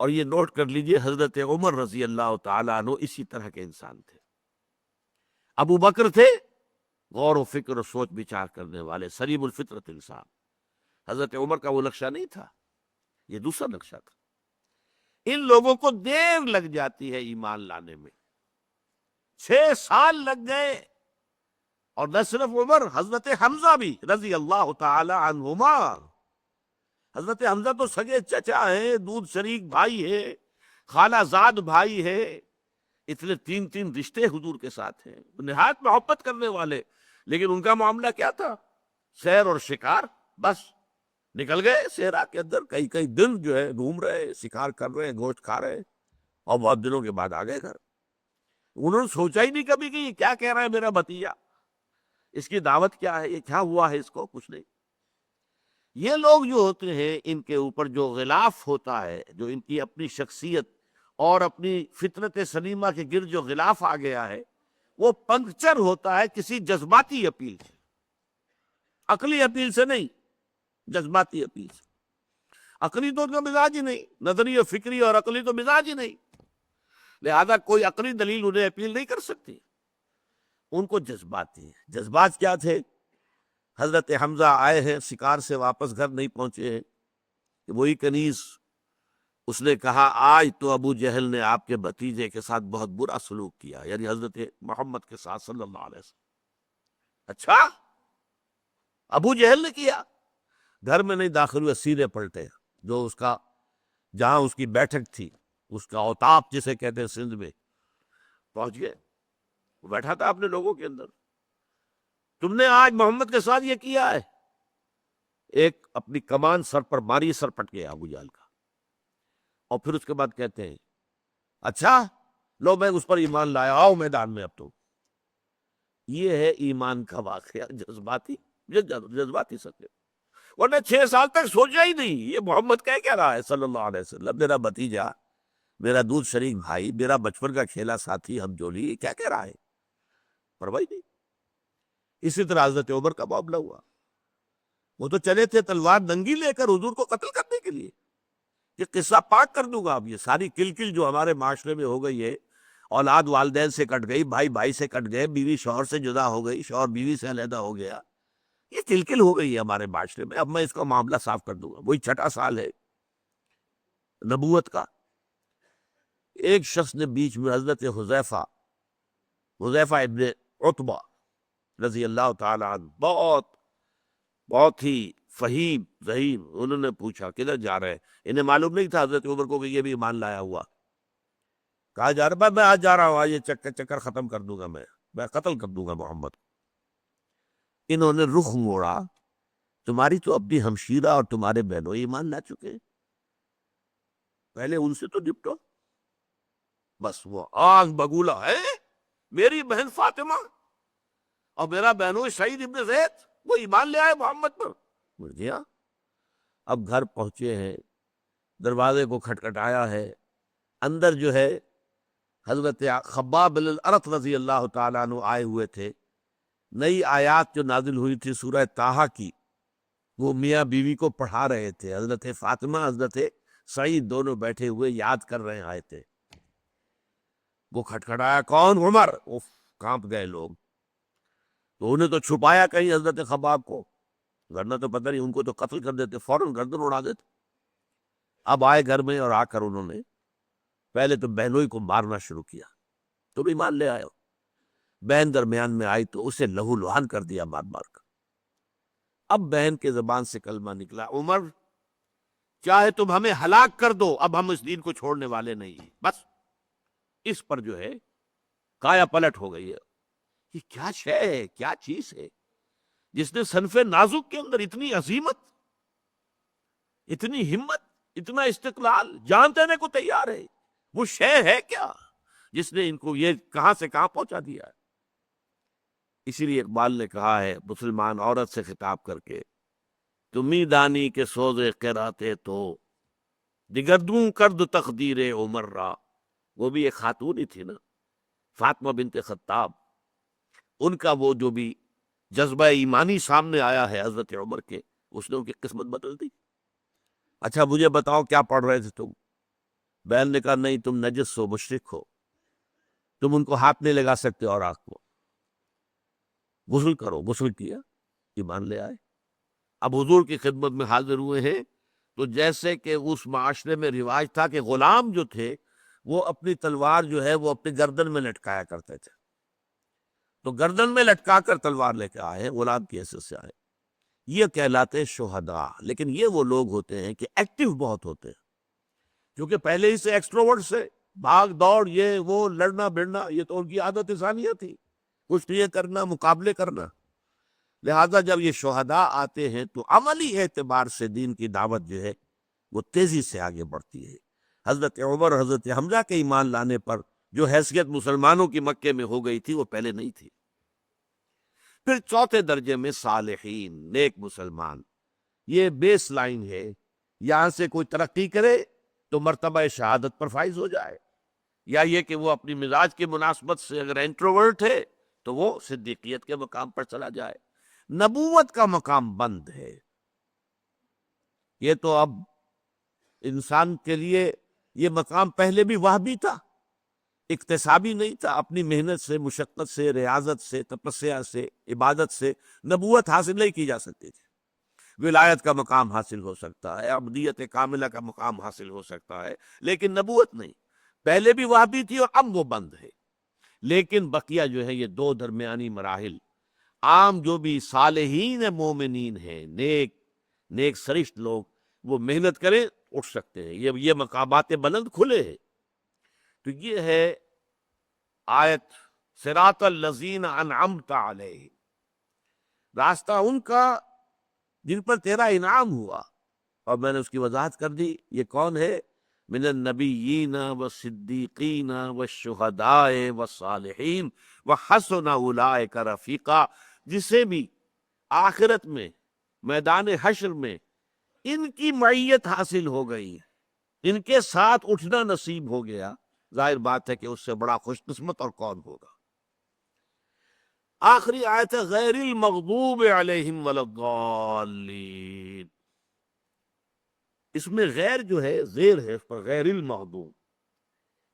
اور یہ نوٹ کر لیجئے، حضرت عمر رضی اللہ تعالیٰ عنہ اسی طرح کے انسان تھے، ابو بکر تھے غور و فکر اور سوچ بچار کرنے والے سلیم الفطرت انسان. حضرت عمر کا وہ نقشہ نہیں تھا، یہ دوسرا نقشہ تھا. ان لوگوں کو دیر لگ جاتی ہے ایمان لانے میں، 6 سال لگ گئے. اور نہ صرف عمر، حضرت حمزہ بھی رضی اللہ تعالی عنہما. حضرت حمزہ تو سگے چچا ہیں، دودھ شریک بھائی ہے، خالہ زاد بھائی ہے، اتنے 3 رشتے حضور کے ساتھ ہیں، نہایت محبت کرنے والے. لیکن ان کا معاملہ کیا تھا؟ سیر اور شکار. بس نکل گئے صحرا کے اندر، کئی دن جو ہے گھوم رہے، شکار کر رہے، گوشت کھا رہے، اور بہت دنوں کے بعد آ گئے گھر. انہوں نے سوچا ہی نہیں کبھی کہ یہ کیا کہہ رہا ہے میرا بھتیجا، اس کی دعوت کیا ہے، یہ کیا ہوا ہے اس کو، کچھ نہیں. یہ لوگ جو ہوتے ہیں ان کے اوپر جو غلاف ہوتا ہے، جو ان کی اپنی شخصیت اور اپنی فطرت سلیمہ کے گرد جو غلاف آ گیا ہے، وہ پنکچر ہوتا ہے کسی جذباتی اپیل سے، عقلی اپیل سے نہیں، جذباتی اپیل سے. عقلی تو ان کا مزاج ہی نہیں، نظری و فکری اور عقلی تو مزاج ہی نہیں، لہذا کوئی عقلی دلیل انہیں اپیل نہیں کر سکتی. ان کو جذباتی ہیں. جذبات کیا تھے؟ حضرت حمزہ آئے ہیں شکار سے واپس، گھر نہیں پہنچے ہیں، کہ وہی کنیز اس نے کہا آج تو ابو جہل نے آپ کے بھتیجے کے ساتھ بہت برا سلوک کیا، یعنی حضرت محمد کے ساتھ صلی اللہ علیہ وسلم. اچھا، ابو جہل نے کیا؟ گھر میں نہیں داخل ہوئے، سیدھے پلٹے. جو اس کا جہاں اس کی بیٹھک تھی، اس کا اوتاپ جسے کہتے ہیں سندھ میں، پہنچ گئے. وہ بیٹھا تھا اپنے لوگوں کے اندر. تم نے آج محمد کے ساتھ یہ کیا ہے. ایک اپنی کمان سر پر ماری، سر پٹ گیا ابو جہل کا. اور پھر اس کے بعد کہتے ہیں اچھا لو میں اس پر ایمان لایا، آؤ میدان میں اب تو. یہ ہے ایمان کا واقعہ، جذباتی سکے. ورنہ 6 سال تک سوچا ہی نہیں یہ محمد کہہ کیا رہا ہے صلی اللہ علیہ وسلم، میرا بھتیجا، میرا دودھ شریک بھائی، میرا بچپن کا کھیلا ساتھی، ہم جولی، کیا کہہ رہا ہے، پرواہ نہیں. اسی طرح حضرت عمر کا معاملہ ہوا. وہ تو چلے تھے تلوار ننگی لے کر حضور کو قتل کرنے کے لیے. یہ قصہ پاک کر دوں گا. اب یہ ساری کل جو ہمارے معاشرے میں ہو گئی ہے، اولاد والدین سے کٹ گئی، بھائی بھائی سے کٹ گئے، بیوی شوہر سے جدا ہو گئی، شوہر بیوی سے علیحدہ ہو گیا، یہ کل ہو گئی ہے ہمارے معاشرے میں. اب میں اس کا معاملہ صاف کر دوں گا. وہی 6 سال ہے نبوت کا. ایک شخص نے بیچ میں حضرت حذیفہ ابن عتبہ رضی اللہ تعالی عنہ، بہت ہی فہیم ذہین، انہوں نے پوچھا کدھر جا رہے ہیں. انہیں معلوم نہیں تھا حضرت عمر کو کہ یہ بھی ایمان لایا ہوا. کہا جا رہا میں آج جا رہا ہوں، آج یہ چکر ختم کر دوں گا، میں قتل کر دوں گا محمد کو. انہوں نے رخ موڑا، تمہاری تو اپنی ہمشیرہ اور تمہارے بہنوں ایمان لا چکے، پہلے ان سے تو نپٹو. بس وہ آنکھ بگولا ہے، میری بہن فاطمہ اور میرا بہنوں سعید ابن زید وہ ایمان لے آئے محمد پر. جی ہاں. اب گھر پہنچے ہیں، دروازے کو کھٹکھٹایا ہے. اندر جو ہے حضرت خباب بن الارت رضی اللہ تعالیٰ عنہ آئے ہوئے تھے. نئی آیات جو نازل ہوئی تھی سورہ طٰہٰ کی، وہ میاں بیوی کو پڑھا رہے تھے. حضرت فاطمہ، حضرت سعید دونوں بیٹھے ہوئے یاد کر رہے آئے تھے. وہ کھٹکھٹایا، کون؟ عمر. کانپ گئے لوگ. تو انہیں تو چھپایا کہیں حضرت خباب کو، ورنہ تو پتہ نہیں ان کو تو قتل کر دیتے، فوراً گردن اڑا دیتے. اب آئے گھر میں اور آ کر انہوں نے پہلے تو بہنوئی کو مارنا شروع کیا. تم ایمان لے آئے ہو. بہن درمیان میں آئی تو اسے لہو لہان کر دیا مار مار کر. اب بہن کے زبان سے کلمہ نکلا، عمر چاہے تم ہمیں ہلاک کر دو، اب ہم اس دین کو چھوڑنے والے نہیں ہیں. بس اس پر جو ہے کایا پلٹ ہو گئی ہے. یہ کیا شے ہے، کیا چیز ہے جس نے صنف نازک کے اندر اتنی عظیمت، اتنی ہمت، اتنا استقلال، جان دینے کو تیار ہے. وہ شے ہے کیا جس نے ان کو یہ کہاں سے کہاں پہنچا دیا ہے. اسی لیے اقبال نے کہا ہے مسلمان عورت سے خطاب کر کے، تمہیں دانی کے سوزے قراتے تو دگردوں کرد تقدیر عمر را. وہ بھی ایک خاتون ہی تھی نا، فاطمہ بنت خطاب. ان کا وہ جو بھی جذبہ ایمانی سامنے آیا ہے حضرت عمر کے، اس نے ان کی قسمت بدل دی. اچھا مجھے بتاؤ کیا پڑھ رہے تھے تم؟ بہن نے کہا نہیں، تم نجس ہو، مشرک ہو، تم ان کو ہاتھ نہیں لگا سکتے اور آنکھ کو. غسل کرو، غسل کیا، ایمان لے آئے، اب حضور کی خدمت میں حاضر ہوئے ہیں۔ تو جیسے کہ اس معاشرے میں رواج تھا کہ غلام جو تھے وہ اپنی تلوار جو ہے وہ اپنی گردن میں لٹکایا کرتے تھے، تو گردن میں لٹکا کر تلوار لے کے آئے، غلام کی حیثیت سے آئے، یہ کہلاتے شہداء۔ لیکن یہ وہ لوگ ہوتے ہیں کہ ایکٹیو بہت ہوتے ہیں، کیونکہ پہلے ہی سے ایکسٹروورٹ سے بھاگ دوڑ، یہ وہ لڑنا بھڑنا، یہ تو ان کی عادت ثانیہ تھی، کشتیاں کرنا، مقابلے کرنا۔ لہذا جب یہ شہداء آتے ہیں تو عملی اعتبار سے دین کی دعوت جو ہے وہ تیزی سے آگے بڑھتی ہے۔ حضرت عمر اور حضرت حمزہ کے ایمان لانے پر جو حیثیت مسلمانوں کی مکے میں ہو گئی تھی وہ پہلے نہیں تھی۔ پھر چوتھے درجے میں صالحین، نیک مسلمان، یہ بیس لائن ہے، یہاں سے کوئی ترقی کرے تو مرتبہ شہادت پر فائز ہو جائے، یا یہ کہ وہ اپنی مزاج کی مناسبت سے اگر انٹروورٹ ہے تو وہ صدیقیت کے مقام پر چلا جائے۔ نبوت کا مقام بند ہے، یہ تو اب انسان کے لیے یہ مقام پہلے بھی وہابی تھا، اکتسابی نہیں تھا، اپنی محنت سے، مشقت سے، ریاضت سے، تپسیا سے، عبادت سے نبوت حاصل نہیں کی جا سکتی تھی۔ ولایت کا مقام حاصل ہو سکتا ہے، عبدیت کاملہ کا مقام حاصل ہو سکتا ہے، لیکن نبوت نہیں، پہلے بھی وہابی تھی اور اب وہ بند ہے۔ لیکن بقیہ جو ہے یہ دو درمیانی مراحل، عام جو بھی صالحین مومنین ہیں، نیک سرشت لوگ، وہ محنت کریں اٹھ سکتے ہیں، یہ مقامات بلند کھلے ہیں۔ تو یہ ہے آیت صراط الذین انعمت علیہم، راستہ ان کا جن پر تیرا انعام ہوا، اور میں نے اس کی وضاحت کر دی، یہ کون ہے؟ من النبیین والصدیقین والشہداء والصالحین وحسن اولئک رفیقا، جسے بھی آخرت میں میدان حشر میں ان کی معیت حاصل ہو گئی، ان کے ساتھ اٹھنا نصیب ہو گیا، ظاہر بات ہے کہ اس سے بڑا خوش قسمت اور کون ہوگا۔ آخری آیت ہے غیر المغضوب علیہم ولا الضالین، اس میں غیر جو ہے زیر ہے، اس پر غیر المغضوب،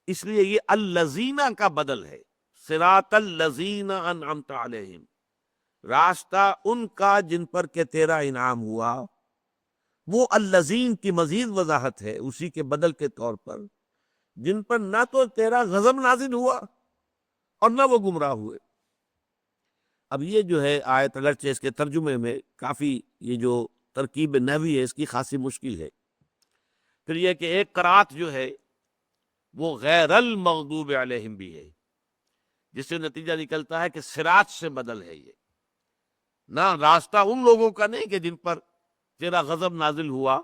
اس لیے یہ الذین کا بدل ہے، صراط الذین انعمت علیہم، راستہ ان کا جن پر کہ تیرا انعام ہوا۔ وہ الذین کی مزید وضاحت ہے اسی کے بدل کے طور پر، جن پر نہ تو تیرا غضب نازل ہوا اور نہ وہ گمراہ ہوئے۔ اب یہ جو ہے آیت اگرچہ اس کے ترجمے میں کافی یہ جو ترکیب نحوی ہے اس کی خاصی مشکل ہے۔ پھر یہ کہ ایک قرات جو ہے وہ غیر المغضوب علیہم بھی ہے، جس سے نتیجہ نکلتا ہے کہ صراط سے بدل ہے، یہ نہ راستہ ان لوگوں کا نہیں کہ جن پر تیرا غضب نازل ہوا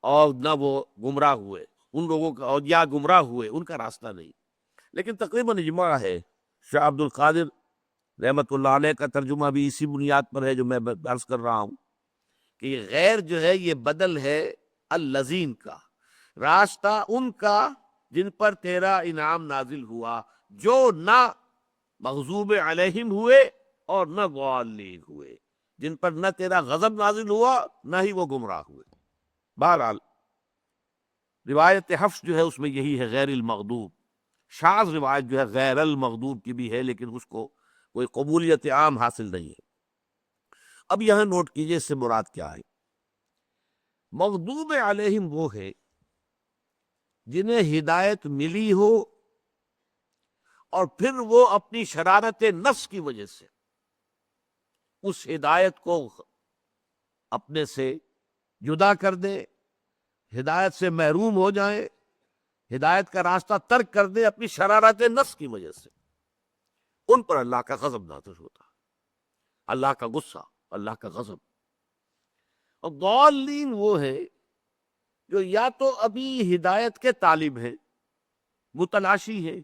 اور نہ وہ گمراہ ہوئے، ان لوگوں کا، اور یا گمراہ ہوئے ان کا راستہ نہیں۔ لیکن تقریباً اجماع ہے، شاہ عبد القادر رحمت اللہ علیہ کا ترجمہ بھی اسی بنیاد پر ہے جو میں عرض کر رہا ہوں، کہ یہ غیر جو ہے یہ بدل ہے الذین کا، راستہ ان کا جن پر تیرا انعام نازل ہوا، جو نہ مغضوب علیہم ہوئے اور نہ ضالین ہوئے، جن پر نہ تیرا غضب نازل ہوا نہ ہی وہ گمراہ ہوئے۔ بہرحال روایت حفص جو ہے اس میں یہی ہے غیر المغضوب، شاذ روایت جو ہے غیر المغضوب کی بھی ہے لیکن اس کو کوئی قبولیت عام حاصل نہیں ہے۔ اب یہاں نوٹ کیجئے اس سے مراد کیا ہے۔ مغضوب علیہم وہ ہے جنہیں ہدایت ملی ہو اور پھر وہ اپنی شرارت نفس کی وجہ سے اس ہدایت کو اپنے سے جدا کر دیں، ہدایت سے محروم ہو جائیں، ہدایت کا راستہ ترک کر دیں اپنی شرارت نفس کی وجہ سے، ان پر اللہ کا غضب نازل ہوتا، اللہ کا غصہ، اللہ کا غضب۔ اور ضالین وہ ہے جو یا تو ابھی ہدایت کے طالب ہیں، متلاشی ہیں،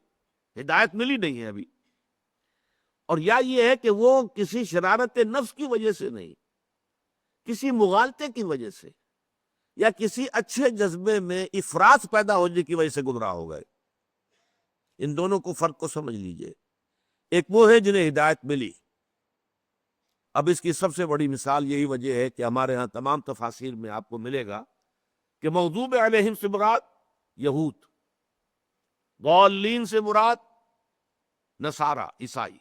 ہدایت ملی نہیں ہے ابھی، اور یا یہ ہے کہ وہ کسی شرارت نفس کی وجہ سے نہیں، کسی مغالطے کی وجہ سے یا کسی اچھے جذبے میں افراط پیدا ہونے کی وجہ سے گمراہ ہو گئے۔ ان دونوں کو فرق کو سمجھ لیجئے۔ ایک وہ ہے جنہیں ہدایت ملی، اب اس کی سب سے بڑی مثال یہی وجہ ہے کہ ہمارے ہاں تمام تفاسیر میں آپ کو ملے گا کہ مغضوب علیہم سے مراد یہود، ضالین سے مراد نصارہ، عیسائی۔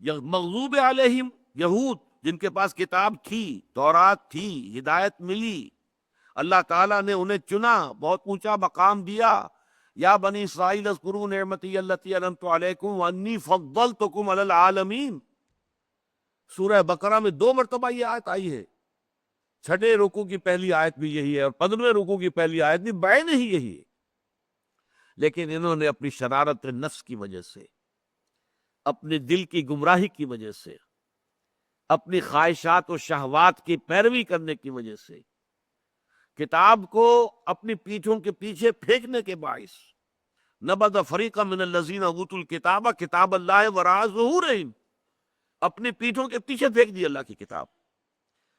مغضوب علیہم یہود، جن کے پاس کتاب تھی، تورات تھی، ہدایت ملی، اللہ تعالیٰ نے انہیں چنا، بہت اونچا مقام دیا. یا بنی اسرائیل اذکروا نعمتی التی انعمت علیکم وانی فضلتکم علی العالمین. سورہ بقرہ میں 2 مرتبہ یہ آیت آئی ہے. 6 رکوع کی پہلی آیت بھی یہی ہے اور 15ویں رکوع کی پہلی آیت بھی بین ہی یہی ہے. لیکن انہوں نے اپنی شرارت نفس کی وجہ سے، اپنے دل کی گمراہی کی وجہ سے، اپنی خواہشات و شہوات کی پیروی کرنے کی وجہ سے کتاب کو اپنی پیٹھوں کے پیچھے پھینکنے کے باعث نبذ فریق من الذین اوتوا الکتاب کتاب اللہ وراء ظہورہم، اپنی پیٹھوں کے پیچھے پھینک دی اللہ کی کتاب.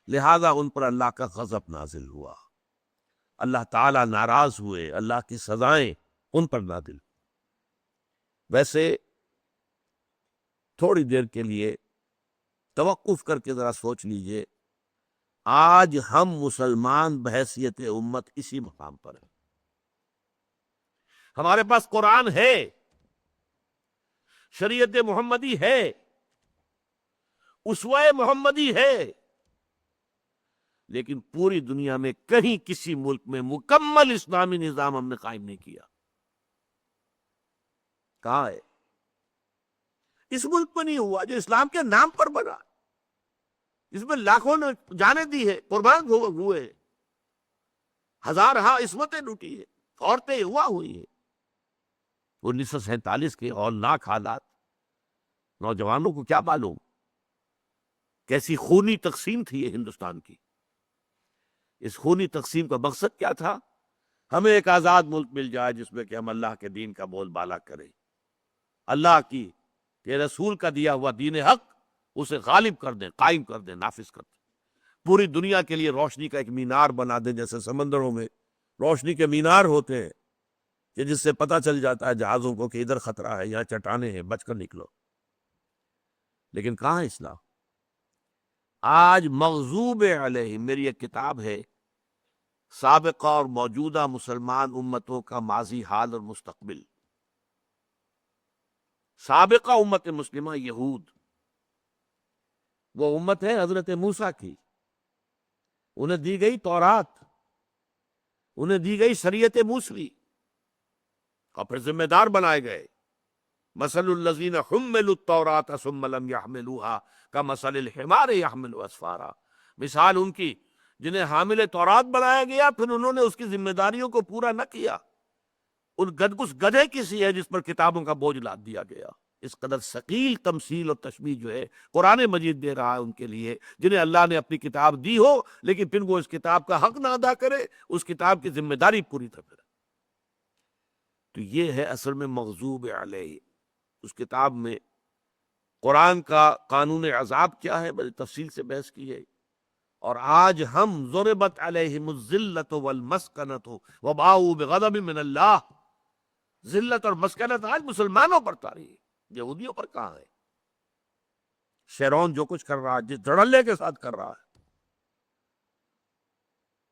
لہذا ان پر اللہ کا غضب نازل ہوا، اللہ تعالیٰ ناراض ہوئے، اللہ کی سزائیں ان پر نازل. ویسے تھوڑی دیر کے لیے توقف کر کے ذرا سوچ لیجئے، آج ہم مسلمان بحیثیت امت اسی مقام پر ہیں. ہمارے پاس قرآن ہے، شریعت محمدی ہے، اسوہ محمدی ہے، لیکن پوری دنیا میں کہیں کسی ملک میں مکمل اسلامی نظام ہم نے قائم نہیں کیا. کہاں ہے؟ اس ملک میں نہیں ہوا جو اسلام کے نام پر بنا. اس میں لاکھوں نے جانیں دی ہے، قربان ہوئے، ہزارہا عصمتیں لوٹی ہے، عورتیں ہوا ہوئی ہیں. 1947 کے ہولناک حالات، نوجوانوں کو کیا معلوم کیسی خونی تقسیم تھی یہ ہندوستان کی. اس خونی تقسیم کا مقصد کیا تھا؟ ہمیں ایک آزاد ملک مل جائے جس میں کہ ہم اللہ کے دین کا بول بالا کریں، اللہ کی کہ رسول کا دیا ہوا دین حق اسے غالب کر دیں، قائم کر دیں، نافذ کر دیں، پوری دنیا کے لیے روشنی کا ایک مینار بنا دیں. جیسے سمندروں میں روشنی کے مینار ہوتے ہیں کہ جس سے پتہ چل جاتا ہے جہازوں کو کہ ادھر خطرہ ہے، یہاں چٹانیں ہیں، بچ کر نکلو. لیکن کہاں ہے اسلام؟ آج مغضوب علیہم، میری ایک کتاب ہے سابقہ اور موجودہ مسلمان امتوں کا ماضی، حال اور مستقبل. سابقہ امت مسلمہ یہود، وہ امت ہے حضرت موسیٰ کی، انہیں دی گئی تورات، انہیں دی گئی شریعت موسوی، اور پھر ذمہ دار بنائے گئے. مثل الذین حملوا التوراۃ ثم لم يحملوها کمثل الحمار يحمل اسفارا. مثال ان کی جنہیں حامل تورات بنایا گیا پھر انہوں نے اس کی ذمہ داریوں کو پورا نہ کیا. اس گدھے کی سی ہے جس پر کتابوں کا بوجھ لاد دیا گیا. اس قدر ثقیل تمثیل اور تشبیہ جو ہے قرآن مجید دے رہا ہے ان کے لیے جنہیں اللہ نے اپنی کتاب دی ہو لیکن پھر وہ اس کتاب کا حق نہ ادا کرے، اس کتاب کی ذمہ داری پوری طرح کرے. تو یہ ہے اصل میں مغضوب علیہ. اس کتاب میں قرآن کا قانون عذاب کیا ہے بڑی تفصیل سے بحث کی ہے. اور آج ہم ضربت علیہم الذلۃ والمسکنۃ وباؤوا بغضب من اللہ، ذلت اور مسکنت آج مسلمانوں پر طاری ہے، یہودیوں پر کہاں ہے؟ شیرون جو کچھ کر رہا ہے، جس دھڑلے کے ساتھ کر رہا ہے،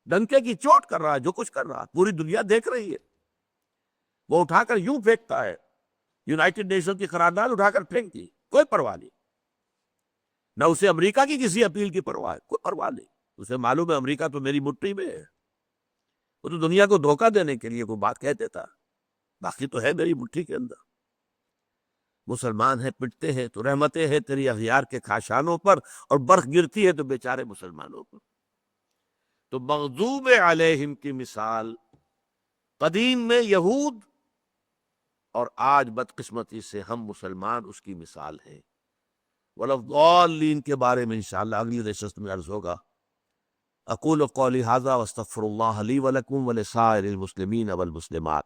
ڈنکے کی چوٹ کر رہا ہے، جو کچھ کر رہا ہے پوری دنیا دیکھ رہی ہے. وہ اٹھا کر یوں پھینکتا ہے، یونائٹڈ نیشن کی قرارداد اٹھا کر پھینک دی، کوئی پرواہ نہیں. نہ اسے امریکہ کی کسی اپیل کی پرواہ ہے، کوئی پرواہ نہیں. اسے معلوم ہے امریکہ تو میری مٹھی میں ہے، وہ تو دنیا کو دھوکہ دینے کے لیے کوئی بات کہہ دیتا، باقی تو ہے میری مٹھی کے اندر. مسلمان ہیں پٹتے ہیں تو رحمتیں ہیں تیری اغیار کے خاشانوں پر، اور برف گرتی ہے تو بیچارے مسلمانوں پر. تو مغضوب علیہم کی مثال قدیم میں یہود، اور آج بدقسمتی سے ہم مسلمان اس کی مثال ہیں. وَلَضَالِّينَ کے بارے میں انشاءاللہ اگلی نشست میں عرض ہوگا. اقول قولی ھذا واستغفر اللہ لی ولکم ولسائر المسلمین والمسلمات.